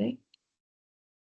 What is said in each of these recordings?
right?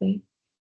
right?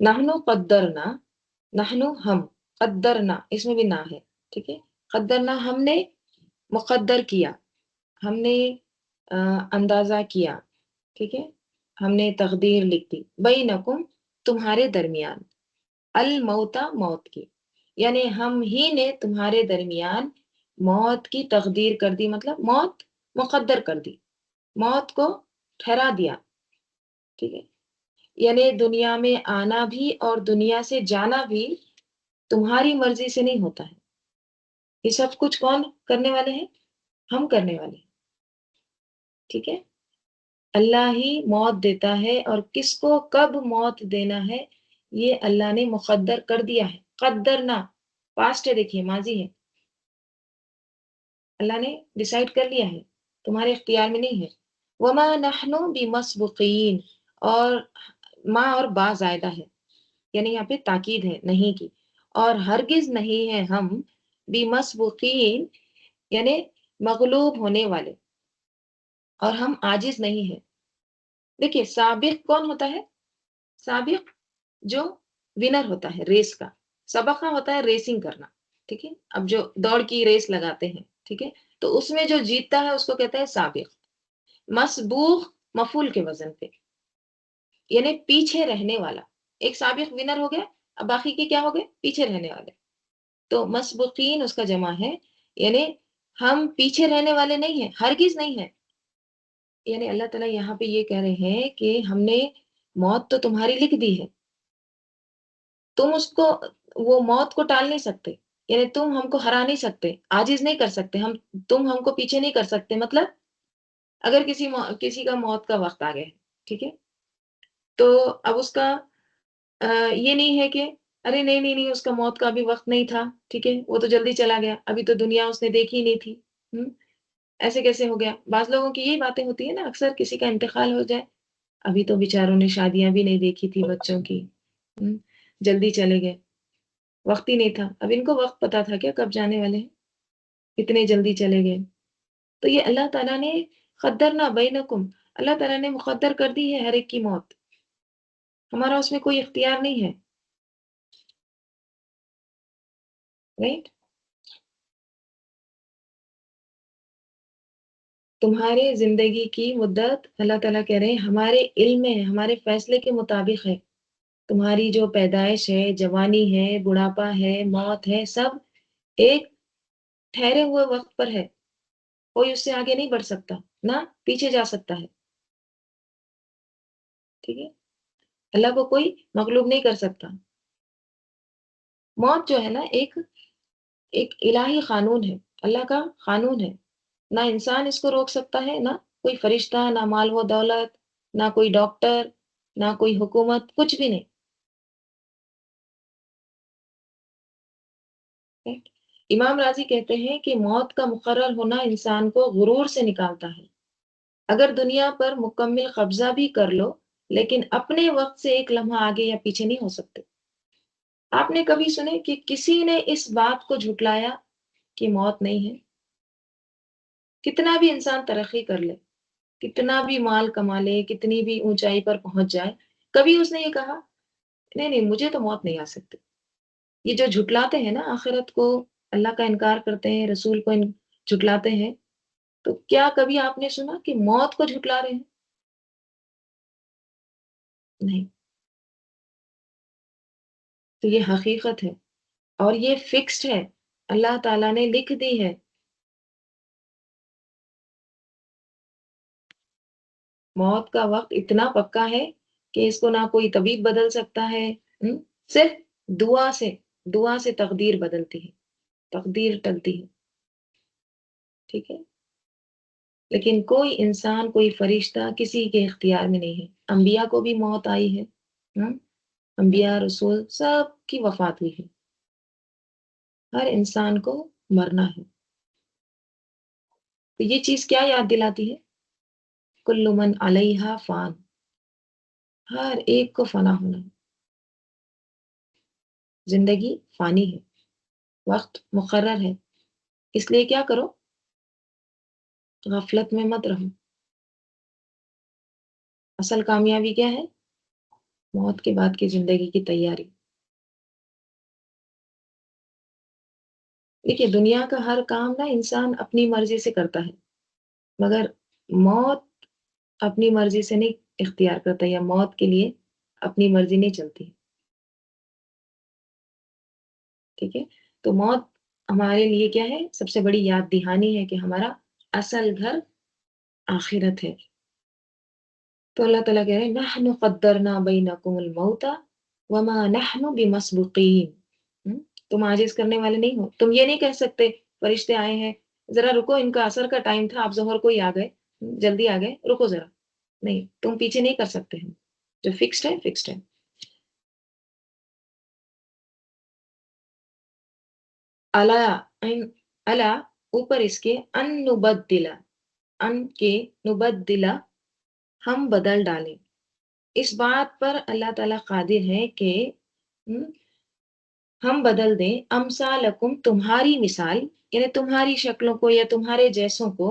نحنو قدرنا، نحنو ہم، قدرنا اس میں بھی نہ ہے، ٹھیک ہے، قدرنا ہم نے مقدر کیا، ہم نے اندازہ کیا، ٹھیک ہے، ہم نے تقدیر لکھ دی، بینکم تمہارے درمیان، الموتا موت کی، یعنی ہم ہی نے تمہارے درمیان موت کی تقدیر کر دی، مطلب موت مقدر کر دی، موت کو ٹھہرا دیا، ٹھیک ہے، یعنی دنیا میں آنا بھی اور دنیا سے جانا بھی تمہاری مرضی سے نہیں ہوتا ہے، یہ سب کچھ کون کرنے والے ہیں؟ ہم کرنے والے ہیں، ٹھیک ہے، اللہ ہی موت دیتا ہے اور کس کو کب موت دینا ہے یہ اللہ نے مقدر کر دیا ہے، قدرنا پاسٹ ہے، دیکھیے ماضی ہے، اللہ نے ڈیسائیڈ کر لیا ہے، تمہارے اختیار میں نہیں ہے، وما نحن بمسبقین، اور ماں اور با زائدہ ہے، یعنی یہاں پہ تاکید ہے نہیں کی، اور ہرگز نہیں ہے ہم بمسبقین یعنی مغلوب ہونے والے، اور ہم عاجز نہیں ہیں۔ دیکھیے سابق کون ہوتا ہے؟ سابق جو ونر ہوتا ہے ریس کا، سبقہ ہوتا ہے ریسنگ کرنا، ٹھیک ہے، اب جو دوڑ کی ریس لگاتے ہیں، ٹھیک ہے، تو اس میں جو جیتتا ہے اس کو کہتے ہیں سابق، مسبوق مفعول کے وزن پہ، یعنی پیچھے رہنے والا، ایک سابق ونر ہو گیا، اب باقی کے کیا ہو گئے؟ پیچھے رہنے والے، تو مسبوقین اس کا جمع ہے، یعنی ہم پیچھے رہنے والے نہیں ہیں، ہرگز نہیں ہیں، یعنی اللہ تعالیٰ یہاں پہ یہ کہہ رہے ہیں کہ ہم نے موت تو تمہاری لکھ دی ہے، تم اس کو وہ موت کو ٹال نہیں سکتے، یعنی تم ہم کو ہرا نہیں سکتے، عاجز نہیں کر سکتے، تم ہم کو پیچھے نہیں کر سکتے، مطلب اگر کسی کا موت کا وقت آ گیا ہے، ٹھیک ہے، تو اب اس کا یہ نہیں ہے کہ ارے نہیں نہیں نہیں اس کا موت کا ابھی وقت نہیں تھا، ٹھیک ہے، وہ تو جلدی چلا گیا، ابھی تو دنیا اس نے دیکھی نہیں تھی، ایسے کیسے ہو گیا؟ بعض لوگوں کی یہی باتیں ہوتی ہیں نا، اکثر کسی کا انتقال ہو جائے، ابھی تو بیچاروں نے شادیاں بھی نہیں دیکھی تھی بچوں کی، جلدی چلے گئے، وقت ہی نہیں تھا، اب ان کو وقت پتا تھا کیا کب جانے والے ہیں، اتنے جلدی چلے گئے، تو یہ اللہ تعالیٰ نے قدرنا بینکم، اللہ تعالیٰ نے مقدر کر دی ہے ہر ایک کی موت، ہمارا اس میں کوئی اختیار نہیں ہے، رائٹ؟ تمہارے زندگی کی مدت اللہ تعالیٰ کہہ رہے ہیں ہمارے علم میں ہے، ہمارے فیصلے کے مطابق ہے، تمہاری جو پیدائش ہے، جوانی ہے، بڑھاپا ہے، موت ہے، سب ایک ٹھہرے ہوئے وقت پر ہے، کوئی اس سے آگے نہیں بڑھ سکتا، نہ پیچھے جا سکتا ہے، ٹھیک ہے، اللہ کو کوئی مغلوب نہیں کر سکتا، موت جو ہے نا ایک الہی قانون ہے، اللہ کا قانون ہے، نہ انسان اس کو روک سکتا ہے، نہ کوئی فرشتہ، نہ مال و دولت، نہ کوئی ڈاکٹر، نہ کوئی حکومت، کچھ بھی نہیں، right؟ امام راضی کہتے ہیں کہ موت کا مقرر ہونا انسان کو غرور سے نکالتا ہے، اگر دنیا پر مکمل قبضہ بھی کر لو لیکن اپنے وقت سے ایک لمحہ آگے یا پیچھے نہیں ہو سکتے۔ آپ نے کبھی سنے کہ کسی نے اس بات کو جھٹلایا کہ موت نہیں ہے؟ کتنا بھی انسان ترقی کر لے، کتنا بھی مال کما لے، کتنی بھی اونچائی پر پہنچ جائے، کبھی اس نے یہ کہا نہیں نہیں مجھے تو موت نہیں آ سکتی؟ یہ جو جھٹلاتے ہیں نا آخرت کو، اللہ کا انکار کرتے ہیں، رسول کو جھٹلاتے ہیں، تو کیا کبھی آپ نے سنا کہ موت کو جھٹلا رہے ہیں؟ نہیں، تو یہ حقیقت ہے اور یہ فکسڈ ہے، اللہ تعالیٰ نے لکھ دی ہے، موت کا وقت اتنا پکا ہے کہ اس کو نہ کوئی طبیب بدل سکتا ہے، صرف دعا سے، دعا سے تقدیر بدلتی ہے، تقدیر ٹلتی ہے، ٹھیک ہے، لیکن کوئی انسان، کوئی فرشتہ کسی کے اختیار میں نہیں ہے، انبیاء کو بھی موت آئی ہے، انبیاء رسول سب کی وفات ہوئی ہے، ہر انسان کو مرنا ہے، تو یہ چیز کیا یاد دلاتی ہے؟ کل من علیہا فان، ہر ایک کو فنا ہونا ہے، زندگی فانی ہے، وقت مقرر ہے، اس لیے کیا کرو؟ غفلت میں مت رہو، اصل کامیابی کیا ہے؟ موت کے بعد کی زندگی کی تیاری. دیکھیے دنیا کا ہر کام نا انسان اپنی مرضی سے کرتا ہے، مگر موت اپنی مرضی سے نہیں اختیار کرتا، یا موت کے لیے اپنی مرضی نہیں چلتی. ٹھیک ہے؟ تو موت ہمارے لیے کیا ہے؟ سب سے بڑی یاد دہانی ہے کہ ہمارا اصل گھر آخرت ہے. تو اللہ تعالیٰ کہہ رہے ہیں نحن قدرنا بینکم الموت وما نحن بمسبوقین. تم عاجز کرنے والے نہیں ہو. تم یہ نہیں کہہ سکتے فرشتے آئے ہیں ذرا رکو، ان کا اثر کا ٹائم تھا، آپ ظہر کو ہی آ گئے، جلدی آ گئے، رکو ذرا. نہیں، تم پیچھے نہیں کر سکتے ہیں. جو فکسڈ ہے فکسڈ ہے. الا الا اوپر اس کے ان نبدلا، ان کے نبدلا ہم بدل ڈالیں. اس بات پر اللہ تعالیٰ قادر ہے کہ ہم بدل دیں امثالکم تمہاری مثال، یعنی تمہاری شکلوں کو یا تمہارے جیسوں کو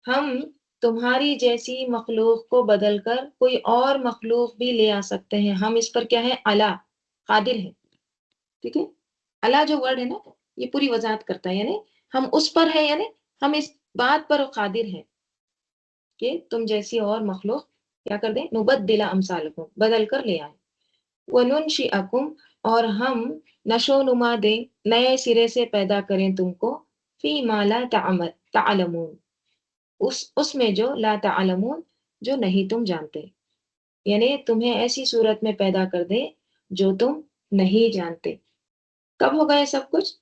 ہم تمہاری جیسی مخلوق کو بدل کر کوئی اور مخلوق بھی لے آ سکتے ہیں. ہم اس پر کیا ہے؟ الا قادر ہے. ٹھیک ہے؟ الا جو ورڈ ہے نا یہ پوری وضاحت کرتا ہے، یعنی ہم اس پر ہے، یعنی ہم اس بات پر قادر ہیں کہ تم جیسی اور مخلوق کیا کر دیں؟ نبدل امثالکم بدل کر لے آئیں. وَنُنشِئَکُم اور ہم نشو نما دیں، نئے سرے سے پیدا کریں تم کو، فی ما لا تعلمون اس میں جو لا تعلمون جو نہیں تم جانتے، یعنی تمہیں ایسی صورت میں پیدا کر دیں جو تم نہیں جانتے. کب ہوگا یہ سب کچھ؟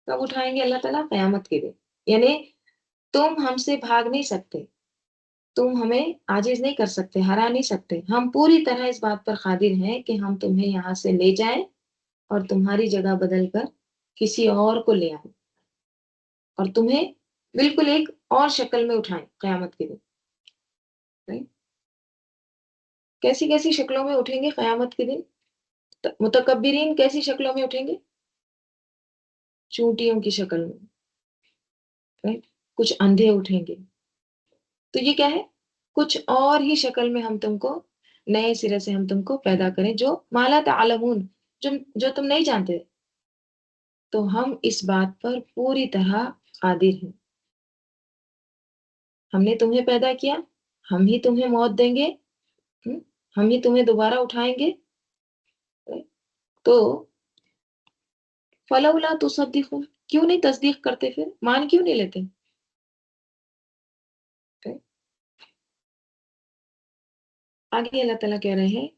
کب اٹھائیں گے اللہ تعالیٰ؟ قیامت کے دن. یعنی تم ہم سے بھاگ نہیں سکتے، تم ہمیں عاجز نہیں کر سکتے، ہرا نہیں سکتے. ہم پوری طرح اس بات پر قادر ہیں کہ ہم تمہیں یہاں سے لے جائیں اور تمہاری جگہ بدل کر کسی اور کو لے آئیں اور تمہیں بالکل ایک اور شکل میں اٹھائیں قیامت کے دن. کیسی کیسی شکلوں میں اٹھیں گے قیامت کے دن؟ متکبرین کیسی شکلوں میں اٹھیں گے؟ چونٹیوں کی شکل میں. کچھ اندھے اٹھیں گے. تو یہ کیا ہے؟ کچھ اور ہی شکل میں ہم تم کو نئے سرے سے ہم تم کو پیدا کریں جو مالا تعلمون جو تم نہیں جانتے. تو ہم اس بات پر پوری طرح قادر ہیں. ہم نے تمہیں پیدا کیا، ہم ہی تمہیں موت دیں گے، ہم ہی تمہیں دوبارہ اٹھائیں گے. تو فلولا تصدقون کیوں نہیں تصدیق کرتے؟ پھر مان کیوں نہیں لیتے؟ آگے اللہ تعالیٰ کہہ رہے ہیں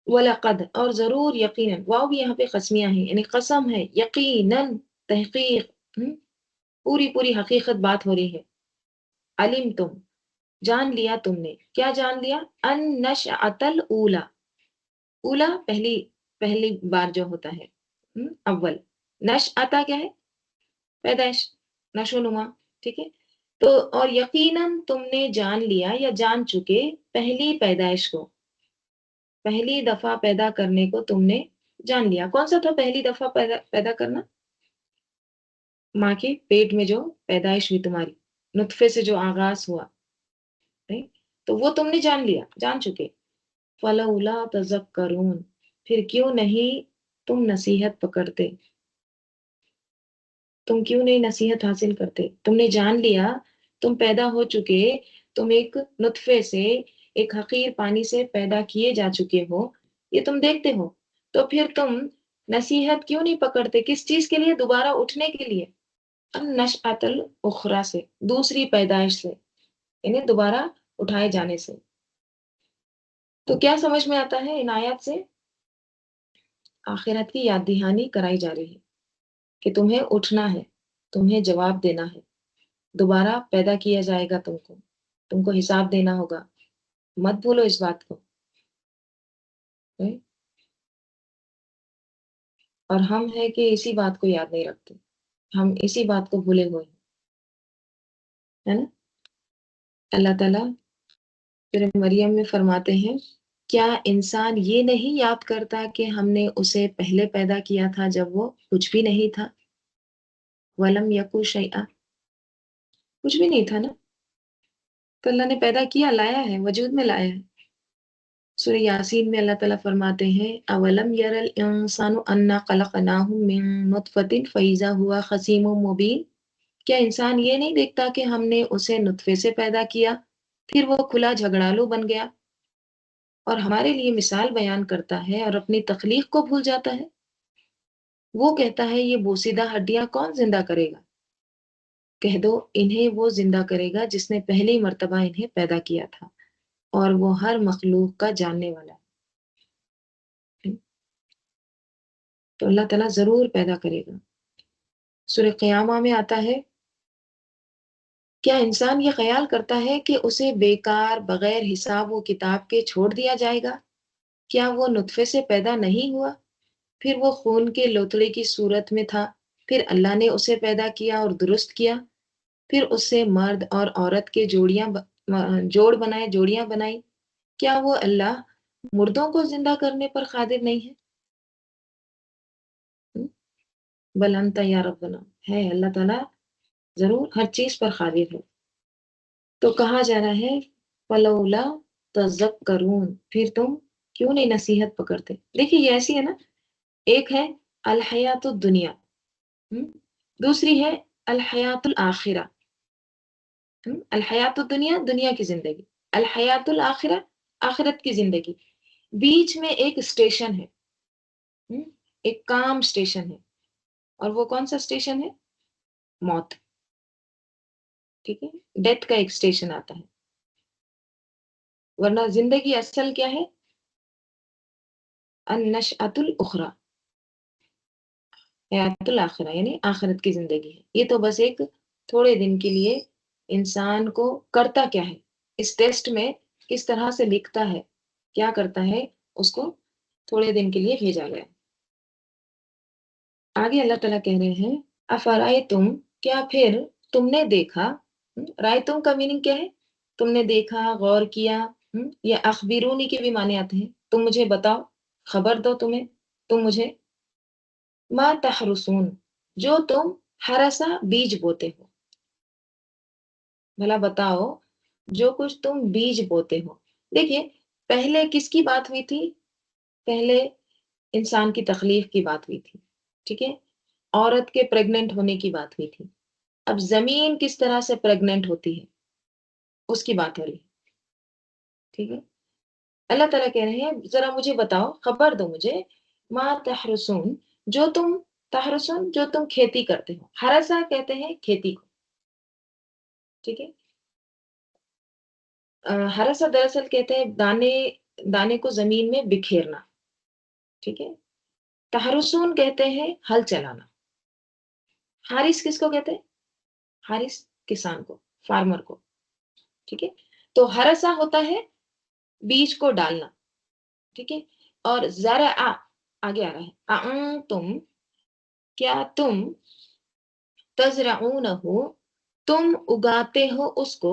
وَلَقَدْ اور ضرور یقیناً، واو بھی یہاں پہ قسمیہ ہیں، یعنی قسم ہے، یقیناً تحقیق، پوری پوری حقیقت بات ہو رہی ہے. علم تم جان لیا تم نے، کیا جان لیا؟ النشأۃ الاولی، اولا پہلی بار جو ہوتا ہے، اول. نشأۃ کیا ہے؟ پیدائش، نشو نما. ٹھیک ہے؟ تو اور یقیناً تم نے جان لیا یا جان چکے پہلی پیدائش کو، پہلی دفعہ پیدا کرنے کو تم نے جان لیا. کون سا تھا پہلی دفعہ پیدا کرنا؟ ماں کے پیٹ میں جو پیدائش ہوئی تمہاری، نطفے سے جو آغاز ہوا، تو وہ تم نے جان لیا، جان چکے. فلولا تذکرون پھر کیوں نہیں تم نصیحت پکڑتے، تم کیوں نہیں نصیحت حاصل کرتے؟ تم نے جان لیا، تم پیدا ہو چکے، تم ایک نطفے سے، ایک حقیر پانی سے پیدا کیے جا چکے ہو، یہ تم دیکھتے ہو، تو پھر تم نصیحت کیوں نہیں پکڑتے؟ کس چیز کے لیے؟ دوبارہ اٹھنے کے لیے. النشأۃ الاخری سے، دوسری پیدائش سے، یعنی دوبارہ اٹھائے جانے سے. تو کیا سمجھ میں آتا ہے ان آیات سے؟ آخرت کی یاد دہانی کرائی جا رہی ہے کہ تمہیں اٹھنا ہے، تمہیں جواب دینا ہے، دوبارہ پیدا کیا جائے گا تم کو حساب دینا ہوگا. مت بھولو اس بات کو. اور ہم ہے کہ اسی بات کو یاد نہیں رکھتے، ہم اسی بات کو بھولے ہوئے ہیں، ہے نا؟ اللہ تعالیٰ پھر مریم میں فرماتے ہیں کیا انسان یہ نہیں یاد کرتا کہ ہم نے اسے پہلے پیدا کیا تھا جب وہ کچھ بھی نہیں تھا؟ وَلَمْ يَكُ شَيْئًا کچھ بھی نہیں تھا نا، تو اللہ نے پیدا کیا، لایا ہے، وجود میں لایا ہے. سورہ یاسین میں اللہ تعالیٰ فرماتے ہیں اولم یرل انسان انا خلقناہ من نطفۃ فاذا ہوا خصیم مبین، کیا انسان یہ نہیں دیکھتا کہ ہم نے اسے نطفے سے پیدا کیا پھر وہ کھلا جھگڑالو بن گیا اور ہمارے لیے مثال بیان کرتا ہے اور اپنی تخلیق کو بھول جاتا ہے؟ وہ کہتا ہے یہ بوسیدہ ہڈیاں کون زندہ کرے گا؟ کہہ دو انہیں وہ زندہ کرے گا جس نے پہلی مرتبہ انہیں پیدا کیا تھا اور وہ ہر مخلوق کا جاننے والا ہے۔ تو اللہ تعالیٰ ضرور پیدا کرے گا۔ سورہ قیامہ میں آتا ہے کیا انسان یہ خیال کرتا ہے کہ اسے بیکار بغیر حساب و کتاب کے چھوڑ دیا جائے گا؟ کیا وہ نطفے سے پیدا نہیں ہوا، پھر وہ خون کے لوتڑے کی صورت میں تھا، پھر اللہ نے اسے پیدا کیا اور درست کیا، پھر اس سے مرد اور عورت کے جوڑیاں بنائی؟ کیا وہ اللہ مردوں کو زندہ کرنے پر قادر نہیں ہے؟ بل انت یا ربنا، ہے اللہ تعالیٰ ضرور ہر چیز پر قادر ہے۔ تو کہا جا رہا ہے فلولا تذکرون، پھر تم کیوں نہیں نصیحت پکڑتے؟ دیکھیے یہ ایسی ہے نا، ایک ہے الحیات الدنیا، دوسری ہے الحیات الآخرہ۔ الحیات الدنیا دنیا کی زندگی، الحیات الآخرہ آخرت کی زندگی، بیچ میں ایک اسٹیشن ہے، ایک کام اسٹیشن ہے، اور وہ کون سا اسٹیشن ہے؟ موت۔ ٹھیک ہے، ڈیتھ کا ایک اسٹیشن آتا ہے، ورنہ زندگی اصل کیا ہے؟ النشأۃ الاخری، حیات الآخرہ یعنی آخرت کی زندگی ہے۔ یہ تو بس ایک تھوڑے دن کے لیے انسان کو کرتا کیا ہے، اس ٹیسٹ میں کس طرح سے لکھتا ہے، کیا کرتا ہے، اس کو تھوڑے دن کے لیے بھیجا گیا۔ آگے اللہ تعالیٰ کہہ رہے ہیں افرائیتم، کیا پھر تم نے دیکھا، رائتم کا میننگ کیا ہے؟ تم نے دیکھا، غور کیا، یا اخبرونی کے بھی معنی آتے ہیں، تم مجھے بتاؤ، خبر دو تمہیں، تم مجھے ما تحرسون، جو تم ہرسا بیج بوتے ہو، بھلا بتاؤ جو کچھ تم بیج بوتے ہو۔ دیکھیے پہلے کس کی بات ہوئی تھی؟ پہلے انسان کی تخلیق کی بات ہوئی تھی، ٹھیک ہے، عورت کے پریگننٹ ہونے کی بات ہوئی تھی۔ اب زمین کس طرح سے پریگننٹ ہوتی ہے اس کی بات ہو رہی ہے، ٹھیک ہے۔ اللہ تعالیٰ کہہ رہے ہیں ذرا مجھے بتاؤ، خبر دو مجھے، ما تحرسون، جو تم تحرسون جو تم کھیتی کرتے ہو، ہرسا کہتے ہیں کھیتی کو، ٹھیک ہے۔ ہرسا دراصل کہتے ہیں دانے کو زمین میں بکھیرنا، ٹھیک ہے۔ تحرسون کہتے ہیں ہل چلانا۔ حارث کس کو کہتے ہیں؟ حارث کسان کو، فارمر کو، ٹھیک ہے۔ تو ہرسا ہوتا ہے بیج کو ڈالنا، ٹھیک ہے، اور زرع آگے آ رہا ہے تم، کیا تم تزرعونہ، تم اگاتے ہو اس کو،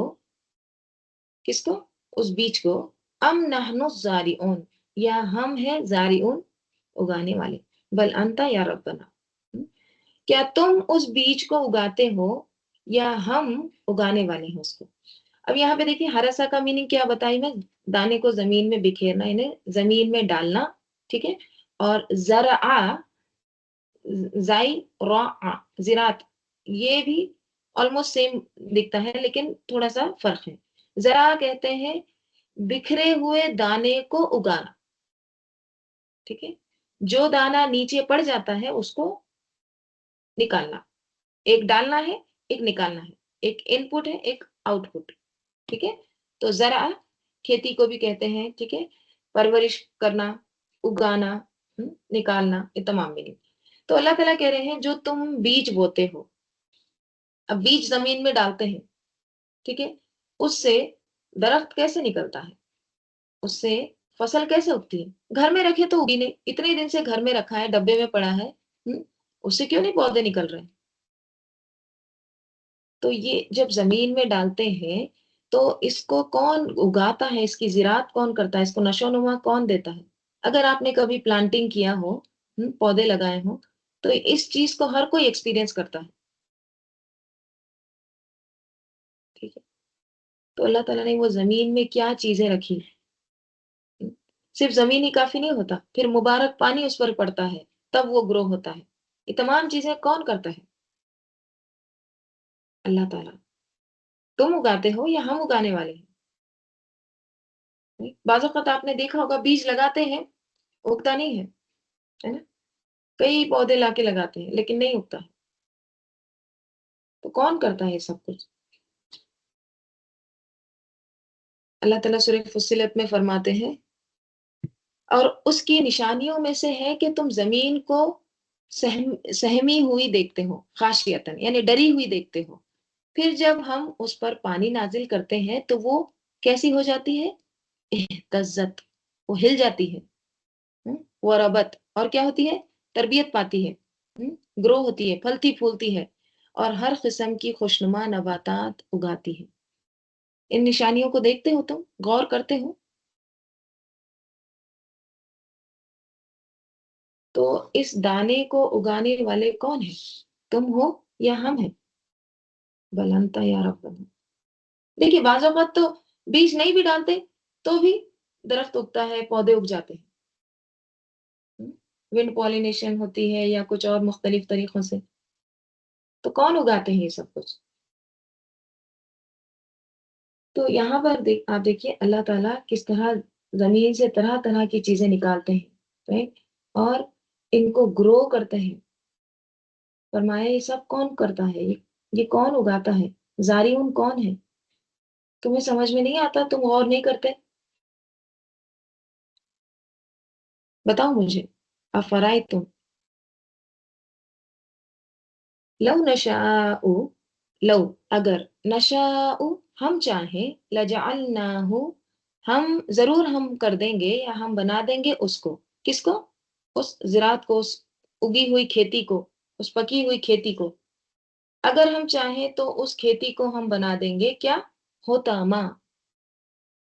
کس کو؟ اس بیج کو، ام نحن الزارعون، یا ہم ہیں زارعون اگانے والے، بل انت یا ربنا، کیا تم اس بیج کو اگاتے ہو یا ہم اگانے والے ہیں اس کو۔ اب یہاں پہ دیکھیے ہرسا کا میننگ کیا بتائی میں، دانے کو زمین میں بکھیرنا، انہیں زمین میں ڈالنا، ٹھیک ہے، اور زرع زائی را زراعت، یہ بھی آلموسٹ سیم دکھتا ہے لیکن تھوڑا سا فرق ہے۔ زرع کہتے ہیں بکھرے ہوئے دانے کو اگانا، ٹھیک ہے، جو دانا نیچے پڑ جاتا ہے اس کو نکالنا، ایک ڈالنا ہے ایک نکالنا ہے، ایک ان پٹ ہے ایک آؤٹ پٹ، ٹھیک ہے۔ تو زرع کھیتی کو بھی کہتے ہیں، ٹھیک ہے، پرورش کرنا، اگانا، نکالنا، یہ تمام میننگ۔ تو اللہ تعالیٰ کہہ رہے ہیں جو تم بیج بوتے ہو، اب بیج زمین میں ڈالتے ہیں، ٹھیک ہے، اس سے درخت کیسے نکلتا ہے، اس سے فصل کیسے اگتی ہے؟ گھر میں رکھے تو اگی نہیں، اتنے دن سے گھر میں رکھا ہے، ڈبے میں پڑا ہے، اس سے کیوں نہیں پودے نکل رہے؟ تو یہ جب زمین میں ڈالتے ہیں تو اس کو کون اگاتا ہے، اس کی زراعت کون کرتا ہے، اس کو نشو و نما کون دیتا ہے؟ اگر آپ نے کبھی پلانٹنگ کیا ہو، پودے لگائے ہوں، تو اس چیز کو ہر کوئی ایکسپیرینس کرتا ہے، ٹھیک ہے۔ تو اللہ تعالیٰ نے وہ زمین میں کیا چیزیں رکھی، صرف زمین ہی کافی نہیں ہوتا، پھر مبارک پانی اس پر پڑتا ہے، تب وہ گرو ہوتا ہے۔ یہ تمام چیزیں کون کرتا ہے؟ اللہ تعالیٰ۔ تم اگاتے ہو یا ہم اگانے والے ہیں؟ بعض اوقات آپ نے دیکھا ہوگا بیج لگاتے ہیں، اگتا نہیں ہے نا؟ کئی پودے لا کے لگاتے ہیں لیکن نہیں اگتا ہے۔ تو کون کرتا ہے یہ سب کچھ؟ اللہ تعالیٰ سورہ فصلت میں فرماتے ہیں، اور اس کی نشانیوں میں سے ہے کہ تم زمین کو سہمی ہوئی دیکھتے ہو، خاشیتاً یعنی ڈری ہوئی دیکھتے ہو، پھر جب ہم اس پر پانی نازل کرتے ہیں تو وہ کیسی ہو جاتی ہے؟ اہتزت، وہ ہل جاتی ہے، وہ ربت، اور کیا ہوتی ہے؟ تربیت پاتی ہے، گرو ہوتی ہے، پھلتی پھولتی ہے، اور ہر قسم کی خوشنما نباتات اگاتی ہے۔ ان نشانیوں کو دیکھتے ہو، تم غور کرتے ہو؟ تو اس دانے کو اگانے والے کون ہیں؟ تم ہو یا ہم ہیں؟ بلنتا یا رب۔ دیکھیے بعض اوقات تو بیج نہیں بھی ڈالتے تو بھی درخت اگتا ہے، پودے اگ جاتے ہیں، ونڈ پالینیشن ہوتی ہے یا کچھ اور مختلف طریقوں سے۔ تو کون اگاتے ہیں یہ سب کچھ؟ تو یہاں پر آپ دیکھیے اللہ تعالیٰ کس طرح زمین سے طرح طرح کی چیزیں نکالتے ہیں، right؟ اور ان کو گرو کرتے ہیں۔ فرمایا یہ سب کون کرتا ہے؟ یہ کون اگاتا ہے؟ زارعون کون ہے؟ تمہیں سمجھ میں نہیں آتا؟ تم غور نہیں کرتے؟ بتاؤ مجھے، افرائیتم لو نشاء، لو اگر، نشاء ہم چاہیں، لجعلناہ ہم ضرور ہم کر دیں گے یا ہم بنا دیں گے اس کو، کس کو؟ اس زراعت کو، اس اگی ہوئی کھیتی کو، اس پکی ہوئی کھیتی کو۔ اگر ہم چاہیں تو اس کھیتی کو ہم بنا دیں گے کیا؟ ہوتا ماں،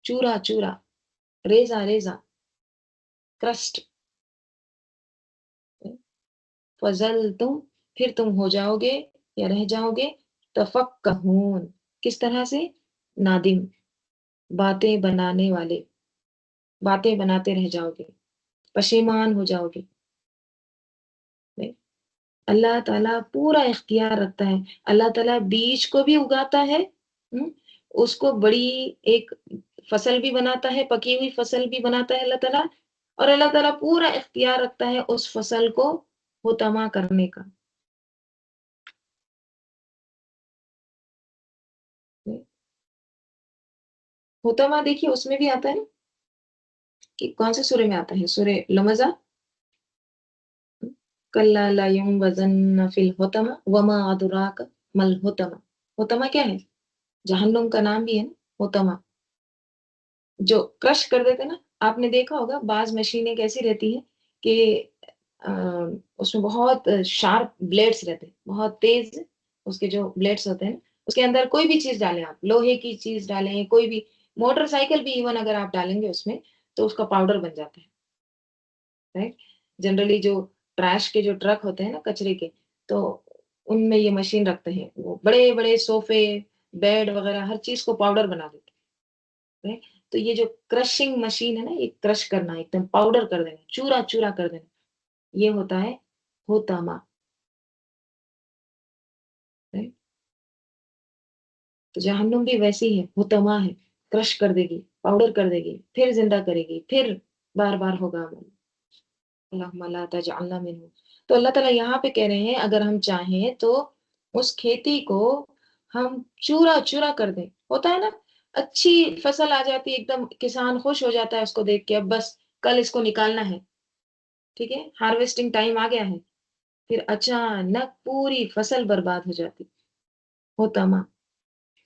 چورا چورا، ریزا ریزا، کرسٹ، فضل تم، پھر تم ہو جاؤ گے یا رہ جاؤ گے، تفکہون کس طرح سے؟ نادم، باتیں بنانے والے، باتیں بناتے رہ جاؤ گے، پشیمان ہو جاؤ گے۔ اللہ تعالیٰ پورا اختیار رکھتا ہے۔ اللہ تعالیٰ بیج کو بھی اگاتا ہے، اس کو بڑی ایک فصل بھی بناتا ہے، پکی ہوئی فصل بھی بناتا ہے اللہ تعالیٰ، اور اللہ تعالیٰ پورا اختیار رکھتا ہے اس فصل کو ہوتما کرنے کا۔ ہوتما دیکھیے اس میں بھی آتا ہے نا، کہ کون سے سورے میں آتا ہے؟ سورہ لمزہ، کلا لا ينبذن فی الحطمہ وما ادراک ما الحطمہ۔ ہوتما کیا ہے؟ جہنم کا نام بھی ہے نا، ہوتما، جو کرش کر دیتے نا۔ آپ نے دیکھا ہوگا بعض مشینیں کیسی رہتی ہیں کہ اس میں بہت شارپ بلیڈز رہتے ہیں، بہت تیز اس کے جو بلیڈز ہوتے ہیں، اس کے اندر کوئی بھی چیز ڈالیں، آپ لوہے کی چیز ڈالیں، کوئی بھی موٹر سائیکل بھی ایون اگر آپ ڈالیں گے اس میں تو اس کا پاؤڈر بن جاتا ہے، رائٹ؟ جنرلی جو ٹریش کے جو ٹرک ہوتے ہیں نا، کچرے کے، تو ان میں یہ مشین رکھتے ہیں، وہ بڑے بڑے صوفے، بیڈ وغیرہ ہر چیز کو پاؤڈر بنا دیتے ہیں۔ تو یہ جو کرشنگ مشین ہے نا، یہ کرش کرنا، ایک دم پاؤڈر کر دینا، چورا چورا کر دینا، یہ ہوتا ہے ہوتاما۔ تو جہنم بھی ویسی ہے، ہوتما ہے، کرش کر دے گی، پاؤڈر کر دے گی، پھر زندہ کرے گی، پھر بار بار ہوگا عمل۔ اللہم لا تجعلنا منہ۔ تو اللہ تعالیٰ یہاں پہ کہہ رہے ہیں اگر ہم چاہیں تو اس کھیتی کو ہم چورا چورا کر دیں۔ ہوتا ہے نا، اچھی فصل آ جاتی ہے، ایک دم کسان خوش ہو جاتا ہے اس کو دیکھ کے، اب بس کل اس کو نکالنا ہے، ٹھیک ہے، ہارویسٹنگ ٹائم آ گیا ہے، پھر اچانک پوری فصل برباد ہو جاتی، ہوتا ماں۔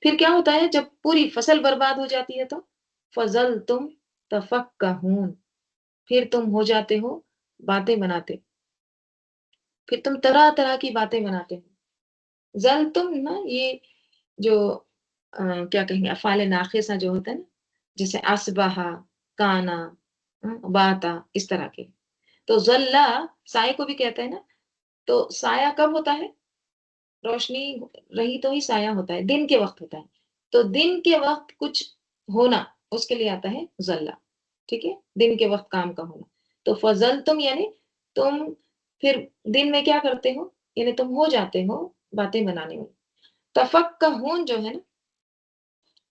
پھر کیا ہوتا ہے جب پوری فصل برباد ہو جاتی ہے؟ تو فضل تم تفکہون، پھر تم ہو جاتے ہو باتیں بناتے، پھر تم طرح طرح کی باتیں بناتے ہو۔ زل تم نا، یہ جو کیا کہیں گے، افعال ناقصہ جو ہوتا ہے نا، جیسے اسبحا، کانا، باتا، اس طرح کے۔ تو ذلہ سائے کو بھی کہتے ہیں نا، تو سایہ کب ہوتا ہے؟ روشنی رہی تو ہی سایہ ہوتا ہے، دن کے وقت ہوتا ہے، تو دن کے وقت کچھ ہونا، اس کے لیے آتا ہے ذلہ۔ ٹھیک ہے، دن کے وقت کام کا ہونا. تو فضل تم یعنی تم پھر دن میں کیا کرتے ہو، یعنی تم ہو جاتے ہو باتیں بنانے میں. تفقہون جو ہے نا،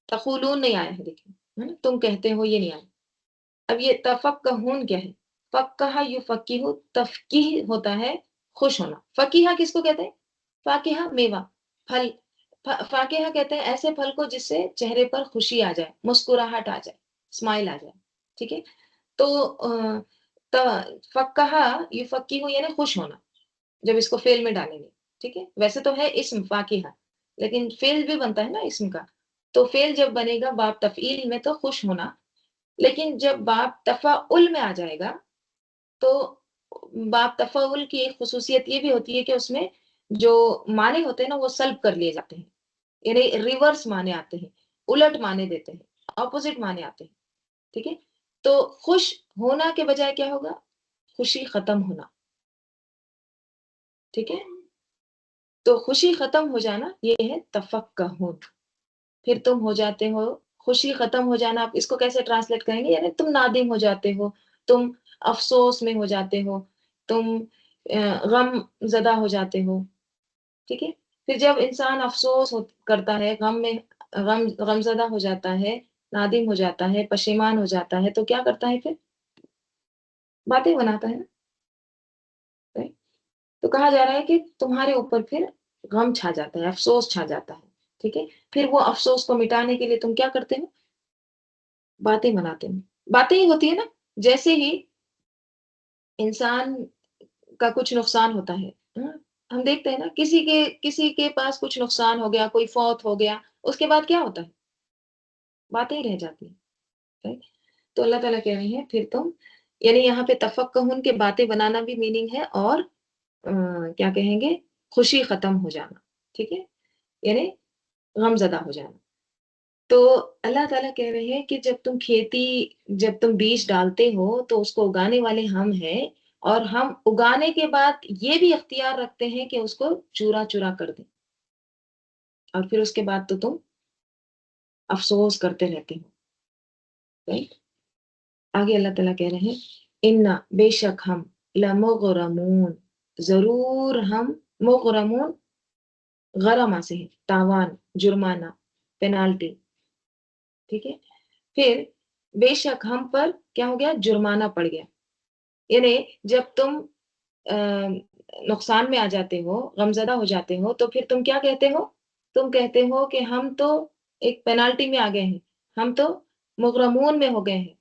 تقولون نہیں آیا ہے، دیکھیں ہے نا، تم کہتے ہو یہ نہیں آیا. اب یہ تفقہون کیا ہے؟ فقہ یفقہ، تفقیہ ہوتا ہے خوش ہونا. فقیہ کس کو کہتے ہیں؟ فاکہہ میوہ، پھل. فاکہہ کہتے ہیں ایسے پھل کو جس سے چہرے پر خوشی آ جائے، مسکراہٹ آ جائے، اسمائل آ جائے. ٹھیک ہے، تو فقہ یفقہ یعنی خوش ہونا، جب اس کو فعل میں ڈالیں گے. ٹھیک ہے، ویسے تو ہے اسم فاکہہ، لیکن فعل بھی بنتا ہے نا اسم کا. تو فعل جب بنے گا باب تفعیل میں تو خوش ہونا، لیکن جب باب تفاعل میں آ جائے گا تو باب تفاعل کی ایک خصوصیت یہ بھی ہوتی ہے کہ اس میں جو معنی ہوتے ہیں نا وہ سلب کر لیے جاتے ہیں، یعنی ریورس معنی آتے ہیں، الٹ معنی دیتے ہیں، اپوزٹ معنی آتے ہیں. ٹھیک ہے، تو خوش ہونا کے بجائے کیا ہوگا؟ خوشی ختم ہونا. ٹھیک ہے، تو خوشی ختم ہو جانا یہ ہے تفقہون. پھر تم ہو جاتے ہو، خوشی ختم ہو جانا، آپ اس کو کیسے ٹرانسلیٹ کریں گے؟ یعنی تم نادم ہو جاتے ہو، تم افسوس میں ہو جاتے ہو، تم غم زدہ ہو جاتے ہو. ٹھیک ہے، پھر جب انسان افسوس کرتا ہے، غم میں غم زدہ ہو جاتا ہے، نادم ہو جاتا ہے، پشیمان ہو جاتا ہے، تو کیا کرتا ہے؟ پھر باتیں بناتا ہے نا. تو کہا جا رہا ہے کہ تمہارے اوپر پھر غم چھا جاتا ہے، افسوس چھا جاتا ہے. ٹھیک ہے، پھر وہ افسوس کو مٹانے کے لیے تم کیا کرتے ہو؟ باتیں بناتے ہیں. باتیں ہی ہوتی ہے نا. جیسے ہی انسان کا کچھ نقصان ہوتا ہے، ہاں، ہم دیکھتے ہیں نا کسی کے پاس کچھ نقصان ہو گیا، کوئی فوت ہو گیا، اس کے بعد کیا ہوتا ہے؟ باتیں ہی رہ جاتی ہیں. Right؟ تو اللہ تعالیٰ کہہ رہے ہیں پھر تم، یعنی یہاں پہ تفقہن کے باتیں بنانا بھی میننگ ہے، اور کیا کہیں گے؟ خوشی ختم ہو جانا. ٹھیک ہے، یعنی غم زدہ ہو جانا. تو اللہ تعالیٰ کہہ رہے ہیں کہ جب تم بیج ڈالتے ہو تو اس کو اگانے والے ہم ہیں، اور ہم اگانے کے بعد یہ بھی اختیار رکھتے ہیں کہ اس کو چورا چورا کر دیں، اور پھر اس کے بعد تو تم افسوس کرتے رہتے ہو. رائٹ؟ آگے اللہ تعالیٰ کہہ رہے ہیں انا بے شک ہم لمغرمون، ضرور ہم مغرمون، غرمہ سے ہے تاوان، جرمانہ، پینالٹی. ٹھیک ہے، پھر بے شک ہم پر کیا ہو گیا؟ جرمانہ پڑ گیا. یعنی جب تم نقصان میں آ جاتے ہو، غمزدہ ہو جاتے ہو، تو پھر تم کیا کہتے ہو؟ تم کہتے ہو کہ ہم تو ایک پینالٹی میں آ گئے ہیں، ہم تو مغرمون میں ہو گئے ہیں،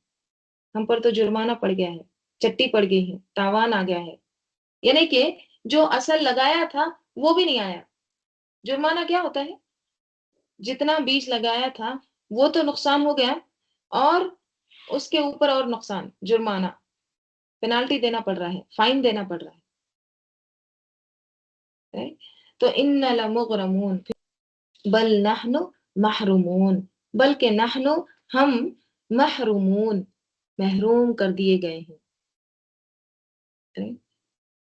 ہم پر تو جرمانہ پڑ گیا ہے، چٹی پڑ گئی ہے، تاوان آ گیا ہے. یعنی کہ جو اصل لگایا تھا وہ بھی نہیں آیا. جرمانہ کیا ہوتا ہے؟ جتنا بیج لگایا تھا وہ تو نقصان ہو گیا، اور اس کے اوپر اور نقصان، جرمانہ، پینالٹی دینا پڑ رہا ہے، فائن دینا پڑ رہا ہے. تو ان لمغرمون، بل نحن محرومون، بلکہ نحن ہم محرومون، محروم کر دیے گئے ہیں.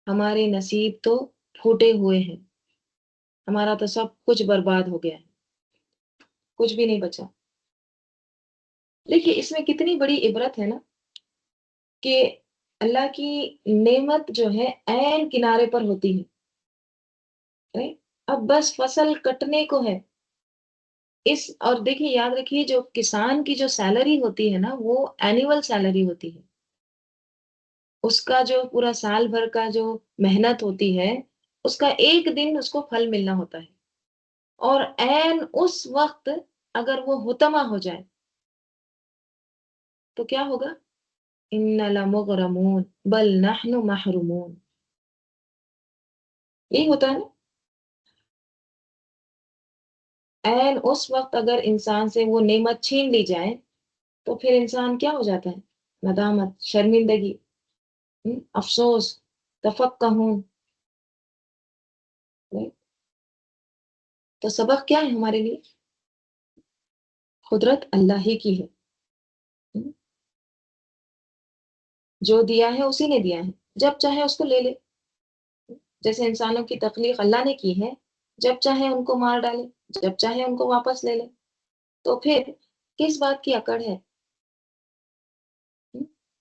ہمارے نصیب تو پھوٹے ہوئے ہیں، ہمارا تو سب کچھ برباد ہو گیا ہے، کچھ بھی نہیں بچا. دیکھیے اس میں کتنی بڑی عبرت ہے نا، کہ اللہ کی نعمت جو ہے عین کنارے پر ہوتی ہے. اب بس فصل کٹنے کو ہے. اور دیکھیے یاد رکھیے جو کسان کی جو سیلری ہوتی ہے نا وہ اینیول سیلری ہوتی ہے. اس کا جو پورا سال بھر کا جو محنت ہوتی ہے اس کا ایک دن اس کو پھل ملنا ہوتا ہے، اور عین اس وقت اگر وہ حتمہ ہو جائے تو کیا ہوگا؟ ان لمغرمون بل نحن محرومون. یہی ہوتا ہے نا، عین اس وقت اگر انسان سے وہ نعمت چھین لی جائے تو پھر انسان کیا ہو جاتا ہے؟ ندامت، شرمندگی، افسوس، تفقہون. تو سبق کیا ہے ہمارے لیے؟ قدرت اللہ ہی کی ہے، جو دیا ہے اسی نے دیا ہے، جب چاہے اس کو لے لے. جیسے انسانوں کی تخلیق اللہ نے کی ہے، جب چاہے ان کو مار ڈالے، جب چاہے ان کو واپس لے لے. تو پھر کس بات کی اکڑ ہے؟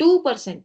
2%,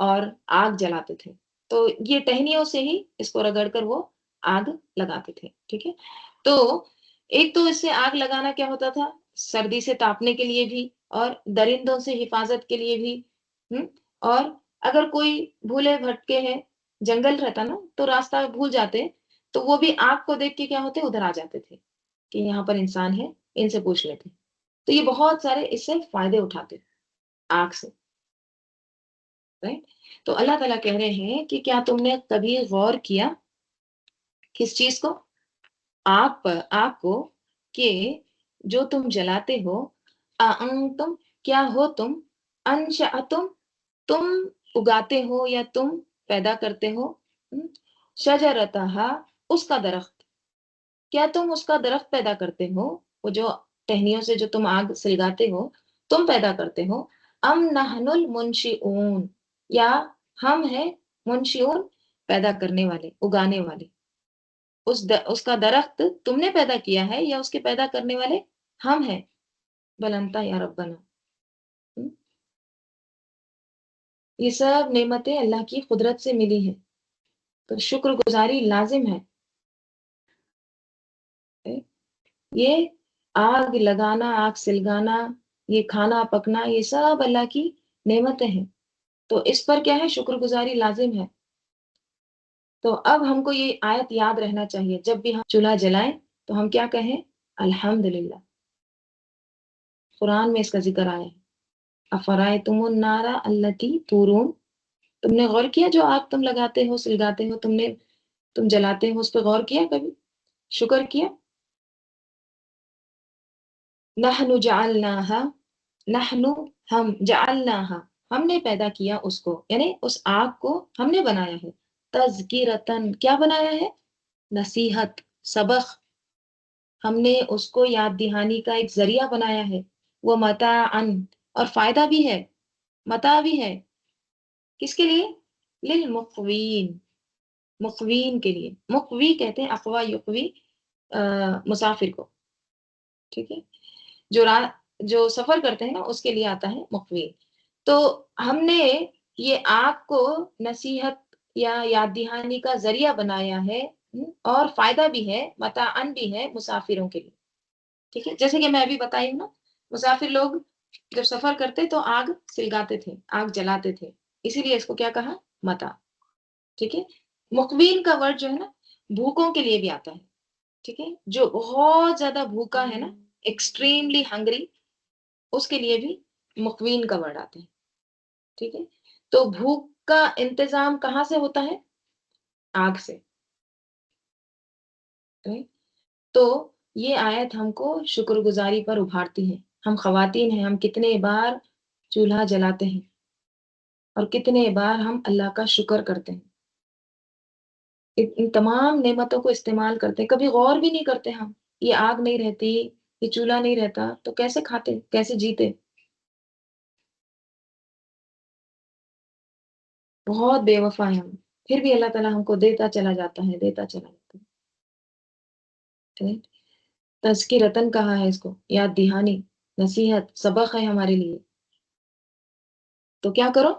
اور آگ جلاتے تھے. تو یہ ٹہنیوں سے ہی اس کو رگڑ کر وہ آگ لگاتے تھے. ٹھیک ہے. تو ایک تو اس سے آگ لگانا کیا ہوتا تھا، سردی سے تاپنے کے لیے بھی، اور درندوں سے حفاظت کے لیے بھی. اور اگر کوئی بھولے بھٹکے ہیں، جنگل رہتا نا تو راستہ بھول جاتے، تو وہ بھی آگ کو دیکھ کے کیا ہوتے، ادھر آ جاتے تھے کہ یہاں پر انسان ہے، ان سے پوچھ لیتے. تو یہ بہت سارے اس سے فائدے اٹھاتے آگ سے. رائٹ. تو اللہ تعالیٰ کہہ رہے ہیں کہ کیا تم نے کبھی غور کیا کس چیز کو، آگ کو، کہ جو تم جلاتے ہو، تم کیا ہو، تم انشأتم، تم اگاتے ہو یا تم پیدا کرتے ہو، شجرتہا، اس کا درخت، کیا تم اس کا درخت پیدا کرتے ہو، وہ جو ٹہنیوں سے جو تم آگ سلگاتے ہو تم پیدا کرتے ہو، ام نحن المنشئون، یا ہم ہیں منشئون، پیدا کرنے والے، اگانے والے. اس کا درخت تم نے پیدا کیا ہے یا اس کے پیدا کرنے والے ہم ہیں. بلنتا یا ربنا. یہ سب نعمتیں اللہ کی قدرت سے ملی ہیں، تو شکر گزاری لازم ہے. یہ آگ لگانا، آگ سلگانا، یہ کھانا پکنا، یہ سب اللہ کی نعمتیں ہیں، تو اس پر کیا ہے، شکر گزاری لازم ہے. تو اب ہم کو یہ آیت یاد رہنا چاہیے، جب بھی ہم چولہا جلائیں تو ہم کیا کہیں، الحمدللہ. قرآن میں اس کا ذکر آیا ہے، افرائیتم النار التی تورون، تم نے غور کیا جو آگ تم لگاتے ہو، سلگاتے ہو، تم جلاتے ہو، اس پہ غور کیا، کبھی شکر کیا. نحن جعلناہا، نحن، ہم، جعلناہا، ہم نے پیدا کیا اس کو، یعنی اس آگ کو ہم نے بنایا ہے. تذکرتن، کیا بنایا ہے، نصیحت، سبق، ہم نے اس کو یاد دہانی کا ایک ذریعہ بنایا ہے. وہ متاعن، اور فائدہ بھی ہے، متاع بھی ہے، کس کے لیے، للمقوین، مقوین کے لیے. مقوی کہتے ہیں اقوا یقوی، مسافر کو. ٹھیک ہے. جو سفر کرتے ہیں نا اس کے لیے آتا ہے مقوین. تو ہم نے یہ آگ کو نصیحت یا یاد دہانی کا ذریعہ بنایا ہے، اور فائدہ بھی ہے، متاعن بھی ہے مسافروں کے لیے. ٹھیک ہے. جیسے کہ میں ابھی بتائی ہوں نا، مسافر لوگ جب سفر کرتے تو آگ سلگاتے تھے، آگ جلاتے تھے، اسی لیے اس کو کیا کہا، متا. ٹھیک ہے. مقوین کا ورڈ جو ہے نا بھوکوں کے لیے بھی آتا ہے. ٹھیک ہے. جو بہت زیادہ بھوکا ہے نا، ایکسٹریملی ہنگری، اس کے لیے بھی مقوین کا ورڈ آتا ہے. ٹھیک ہے. تو بھوک کا انتظام کہاں سے ہوتا ہے، آگ سے. تو یہ آیت ہم کو شکر گزاری پر ابھارتی ہے. ہم خواتین ہیں، ہم کتنے بار چولہا جلاتے ہیں اور کتنے بار ہم اللہ کا شکر کرتے ہیں، ان تمام نعمتوں کو استعمال کرتے ہیں. کبھی غور بھی نہیں کرتے ہم، یہ آگ نہیں رہتی، یہ چولہا نہیں رہتا تو کیسے کھاتے، کیسے جیتے. بہت بے وفا ہے ہم، پھر بھی اللہ تعالیٰ ہم کو دیتا چلا جاتا ہے، دیتا چلا جاتا ہے. ٹھیک. تذکرتن کہا ہے اس کو، یاد دہانی، نصیحت، سبق ہے ہمارے لیے. تو کیا کرو،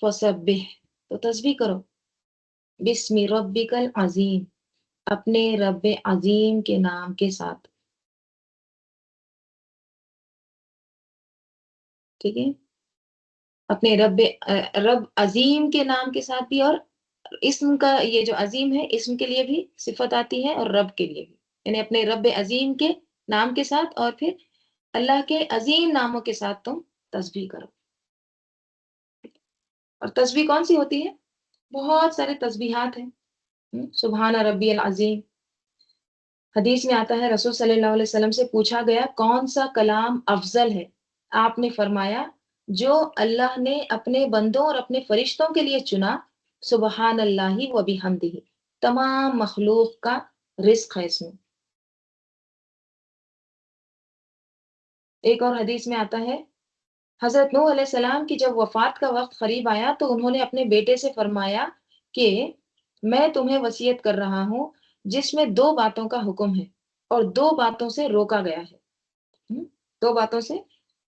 فسبح، تو تسبیح کرو، بسم ربک العظیم، اپنے رب عظیم کے نام کے ساتھ. ٹھیک ہے. اپنے رب عظیم کے نام کے ساتھ بھی، اور اسم کا یہ جو عظیم ہے اسم کے لیے بھی صفت آتی ہے، اور رب کے لیے بھی، یعنی اپنے رب عظیم کے نام کے ساتھ، اور پھر اللہ کے عظیم ناموں کے ساتھ تم تسبیح کرو. اور تسبیح کون سی ہوتی ہے، بہت سارے تسبیحات ہیں. سبحان ربی العظیم. حدیث میں آتا ہے رسول صلی اللہ علیہ وسلم سے پوچھا گیا کون سا کلام افضل ہے، آپ نے فرمایا جو اللہ نے اپنے بندوں اور اپنے فرشتوں کے لیے چنا، سبحان اللہ و بحمدہ، تمام مخلوق کا رزق ہے اس میں. ایک اور حدیث میں آتا ہے حضرت نوح علیہ السلام کی جب وفات کا وقت قریب آیا تو انہوں نے اپنے بیٹے سے فرمایا کہ میں تمہیں وصیت کر رہا ہوں جس میں دو باتوں کا حکم ہے اور دو باتوں سے روکا گیا ہے. دو باتوں سے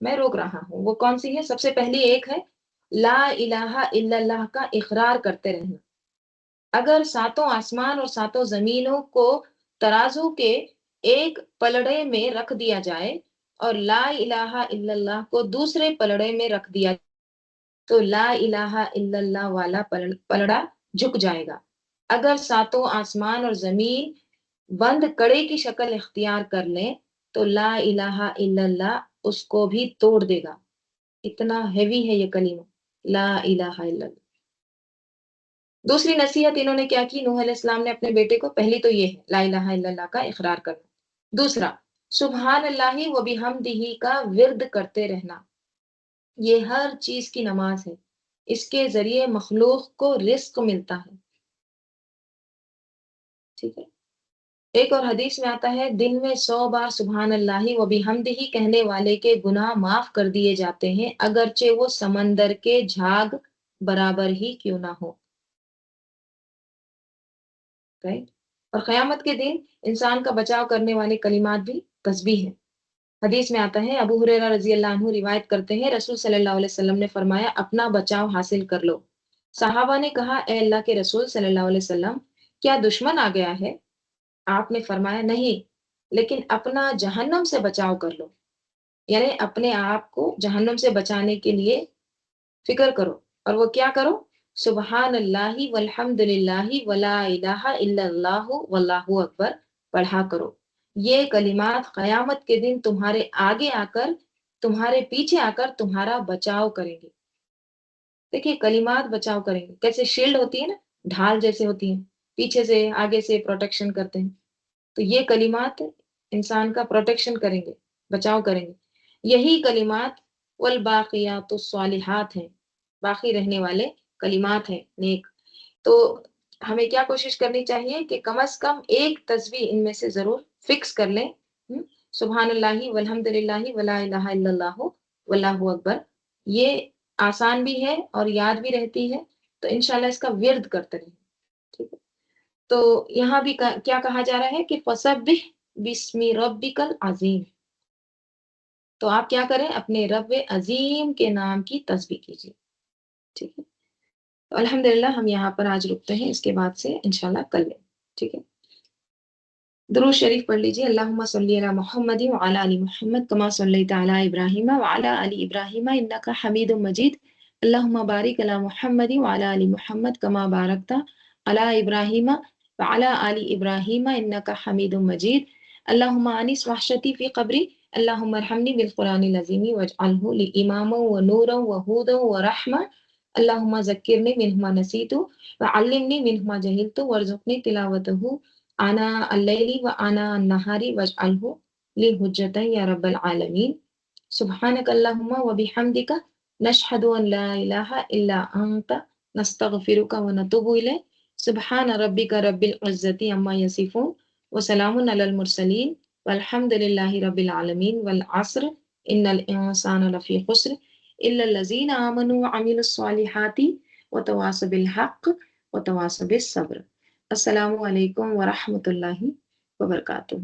میں روک رہا ہوں، وہ کون سی ہے، سب سے پہلی ایک ہے لا الہ الا اللہ کا اقرار کرتے رہنا. اگر ساتوں آسمان اور ساتوں زمینوں کو ترازو کے ایک پلڑے میں رکھ دیا جائے اور لا الہ الا اللہ کو دوسرے پلڑے میں رکھ دیا تو لا الہ الا اللہ والا پلڑا جھک جائے گا. اگر ساتوں آسمان اور زمین بند کڑے کی شکل اختیار کر لیں تو لا الہ الا اللہ اس کو بھی توڑ دے گا. اتنا ہیوی ہے یہ کلمہ لا الہ الا اللہ. دوسری نصیحت انہوں نے کیا کی؟ نوح علیہ السلام نے اپنے بیٹے کو، پہلی تو یہ ہے لا الہ الا اللہ کا اقرار کرنا. دوسرا سبحان اللہ و بحمدہ کا ورد کرتے رہنا. یہ ہر چیز کی نماز ہے، اس کے ذریعے مخلوق کو رزق ملتا ہے. ٹھیک ہے. ایک اور حدیث میں آتا ہے دن میں 100 بار سبحان اللہ و بحمدہ کہنے والے کے گناہ معاف کر دیے جاتے ہیں، اگرچہ وہ سمندر کے جھاگ برابر ہی کیوں نہ ہو. Right؟ اور قیامت کے دن انسان کا بچاؤ کرنے والے کلمات بھی تسبیح ہیں. حدیث میں آتا ہے، ابو ہریرہ رضی اللہ عنہ روایت کرتے ہیں، رسول صلی اللہ علیہ وسلم نے فرمایا اپنا بچاؤ حاصل کر لو. صحابہ نے کہا اے اللہ کے رسول صلی اللہ علیہ وسلم کیا دشمن آ گیا ہے؟ آپ نے فرمایا نہیں، لیکن اپنا جہنم سے بچاؤ کر لو. یعنی اپنے آپ کو جہنم سے بچانے کے لیے فکر کرو. اور وہ کیا کرو؟ سبحان اللہ والحمد للہ ولا الہ الا اللہ واللہ اکبر پڑھا کرو. یہ کلمات قیامت کے دن تمہارے آگے آ کر، تمہارے پیچھے آ کر تمہارا بچاؤ کریں گے. دیکھیے کلمات بچاؤ کریں گے، کیسے شیلڈ ہوتی ہے نا، ڈھال جیسے ہوتی ہیں، پیچھے سے آگے سے پروٹیکشن کرتے ہیں. تو یہ کلمات انسان کا پروٹیکشن کریں گے، بچاؤ کریں گے. یہی کلمات والباقیات الصالحات ہیں، باقی رہنے والے کلمات ہیں نیک. تو ہمیں کیا کوشش کرنی چاہیے کہ کم از کم ایک تسبیح ان میں سے ضرور فکس کر لیں. سبحان اللہ والحمد للہ ولا الہ الا اللہ واللہ اکبر. یہ آسان بھی ہے اور یاد بھی رہتی ہے، تو انشاءاللہ اس کا ورد کرتے رہیں. ٹھیک ہے. تو یہاں بھی کیا کہا جا رہا ہے کہ فسبح بسم ربک العظیم. تو آپ کیا کریں؟ اپنے رب عظیم کے نام کی تسبیح کیجیے. ٹھیک ہے. تو الحمدللہ ہم یہاں پر آج رکتے ہیں، اس کے بعد سے انشاءاللہ کل لیں. ٹھیک ہے. درود شریف پڑھ لیجیے. اللہم صلی علی محمد وعلی آل محمد کما صلیت علی ابراہیم وعلی آل ابراہیم انک حمید مجید. اللہم بارک علی محمد وعلی آل محمد کما بارکت علی ابراہیم وعلی آل ابراہیم انک حمید مجید. اللہم انس وحشتی فی قبری. اللہم ارحمنی بالقرآن العظیم واجعلہ لی اماما ونورا وہودا ورحمہ. اللہم ذکرنی منہ ما نسیت وعلمنی منہ ما جہلت وارزقنی تلاوتہ آناء اللیل وآناء النہار واجعلہ لی حجتا یا رب العالمین. سبحانک اللہم وبحمدک نشہد ان لا الہ الا انت نستغفرک ونتوب الیک. سبحان ربک رب العزت عما یصفون وسلام علی المرسلین والحمد للہ رب العالمین. والعصر ان الانسان لفی خسر الا الذین آمنوا وعملوا الصالحات وتواصوا بالحق وتواصوا بالصبر. السلام علیکم ورحمۃ اللہ وبرکاتہ.